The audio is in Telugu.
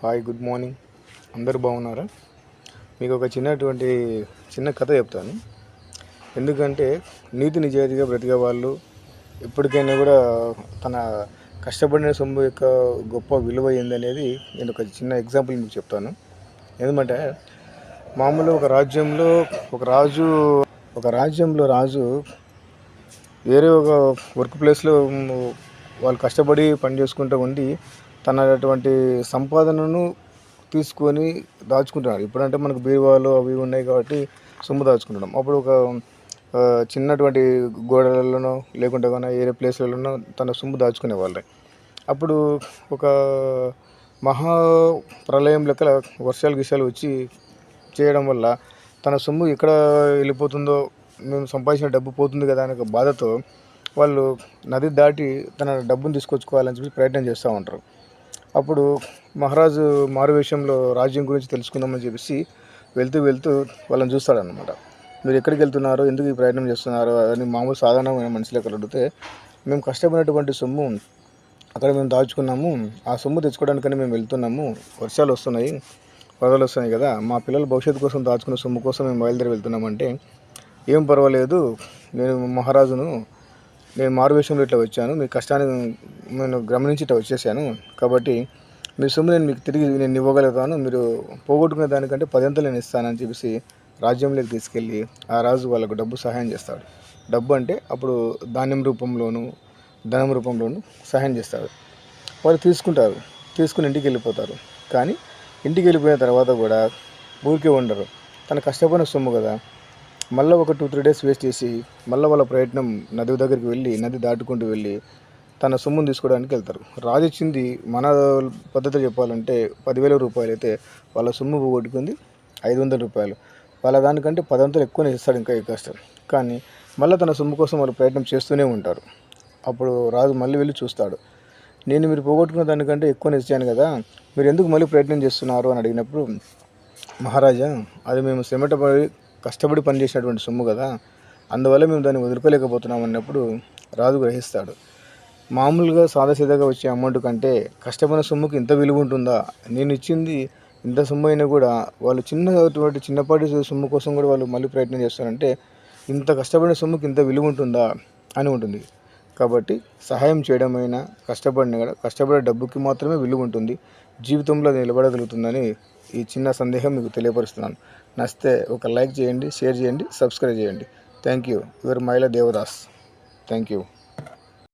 Hi, good morning. అందరూ బాగున్నారా? మీకు ఒక చిన్న కథ చెప్తాను. ఎందుకంటే నీతి నిజాయితీగా బ్రతికే వాళ్ళు ఎప్పటికైనా కూడా తన కష్టపడిన సొమ్ము యొక్క గొప్ప విలువ ఏందనేది నేను ఒక చిన్న ఎగ్జాంపుల్ మీకు చెప్తాను. ఎందుకంటే మామూలు ఒక రాజ్యంలో రాజు వేరే ఒక వర్క్ ప్లేస్లో వాళ్ళు కష్టపడి పని చేసుకుంటూ ఉండి తనటువంటి సంపాదనను తీసుకొని దాచుకుంటున్నారు. ఇప్పుడంటే మనకు బీరువాలు అవి ఉన్నాయి కాబట్టి సొమ్ము దాచుకుంటున్నాం. అప్పుడు ఒక చిన్నటువంటి గోడలలోనో లేకుంటే కానీ వేరే ప్లేస్లలోనో తన సొమ్ము దాచుకునే వాళ్ళే. అప్పుడు ఒక మహా ప్రళయం లెక్కల వర్షాలు వచ్చి చేయడం వల్ల తన సొమ్ము ఎక్కడ వెళ్ళిపోతుందో, మేము సంపాదించిన డబ్బు పోతుంది కదా అనే ఒక బాధతో వాళ్ళు నది దాటి తన డబ్బును తీసుకొచ్చుకోవాలని చెప్పి ప్రయత్నం చేస్తూ ఉంటారు. అప్పుడు మహారాజు మారువేషంలో రాజ్యం గురించి తెలుసుకుందామని చెప్పేసి వెళ్తూ వాళ్ళని చూస్తాడనమాట. మీరు ఎక్కడికి వెళ్తున్నారు, ఎందుకు ఈ ప్రయత్నం చేస్తున్నారు అని మామూలు సాధారణమైన మనుషులు ఎక్కడ అడిగితే, మేము కష్టపడినటువంటి సొమ్ము అక్కడ మేము దాచుకున్నాము, ఆ సొమ్ము తెచ్చుకోవడానికని మేము వెళ్తున్నాము, వర్షాలు వస్తున్నాయి, వరదలు వస్తున్నాయి కదా, మా పిల్లల భవిష్యత్తు కోసం దాచుకున్న సొమ్ము కోసం మేము బయలుదేరి వెళ్తున్నామంటే, ఏం పర్వాలేదు, నేను మారువేషంలో ఇట్లా వచ్చాను, మీ కష్టాన్ని నేను గమనించి ఇట్లా వచ్చేసాను, కాబట్టి మీ సొమ్ము మీకు తిరిగి నేను ఇవ్వగలుగుతాను, మీరు పోగొట్టుకునే దానికంటే 10 అంతలు నేను ఇస్తానని చెప్పేసి రాజ్యంలోకి తీసుకెళ్ళి ఆ రాజు వాళ్ళకు డబ్బు సహాయం చేస్తాడు. డబ్బు అంటే అప్పుడు ధాన్యం రూపంలోను, ధనం రూపంలోను సహాయం చేస్తాడు. వాళ్ళు తీసుకుని ఇంటికి వెళ్ళిపోతారు. కానీ ఇంటికి వెళ్ళిపోయిన తర్వాత కూడా ఊరికే ఉండరు. తన కష్టపడిన సొమ్ము కదా, మళ్ళీ ఒక 2-3 డేస్ వేస్ట్ చేసి మళ్ళీ వాళ్ళ ప్రయత్నం నది దగ్గరికి వెళ్ళి నది దాటుకుంటూ వెళ్ళి తన సొమ్మును తీసుకోవడానికి వెళ్తారు. రాజు ఇచ్చింది మన పద్ధతిలో చెప్పాలంటే 10,000 రూపాయలు అయితే వాళ్ళ సొమ్ము పోగొట్టుకుంది 500 రూపాయలు. వాళ్ళ దానికంటే 10 అంతలు ఎక్కువనే ఇస్తాడు, ఇంకా ఎక్కువ ఇస్తాడు. కానీ మళ్ళీ తన సొమ్ము కోసం వాళ్ళు ప్రయత్నం చేస్తూనే ఉంటారు. అప్పుడు రాజు మళ్ళీ వెళ్ళి చూస్తాడు. నేను మీరు పోగొట్టుకున్న దానికంటే ఎక్కువనే ఇచ్చాను కదా, మీరు ఎందుకు మళ్ళీ ప్రయత్నం చేస్తున్నారు అని అడిగినప్పుడు, మహారాజా, అది మేము కష్టపడి పనిచేసినటువంటి సొమ్ము కదా, అందువల్ల మేము దాన్ని వదులుకోలేకపోతున్నాం అన్నప్పుడు రాజు గ్రహిస్తాడు. మామూలుగా సాదాసీదాగా వచ్చే అమౌంట్ కంటే కష్టపడిన సొమ్ముకి ఇంత విలువ ఉంటుందా, నేను ఇచ్చింది ఇంత సొమ్ము అయినా కూడా వాళ్ళు చిన్నపాటి సొమ్ము కోసం కూడా వాళ్ళు మళ్ళీ ప్రయత్నం చేస్తారంటే, ఇంత కష్టపడిన సొమ్ముకి ఇంత విలువ ఉంటుందా అని ఉంటుంది. కాబట్టి సహాయం చేయడమైనా కష్టపడే డబ్బుకి మాత్రమే విలువ ఉంటుంది, జీవితంలో అది నిలబడగలుగుతుందని ఈ చిన్న సందేహం మీకు తెలియపరుస్తున్నాను. నచ్చితే ఒక లైక్ చేయండి, షేర్ చేయండి, సబ్స్క్రైబ్ చేయండి. Thank you. Your Maila Devadas. Thank you.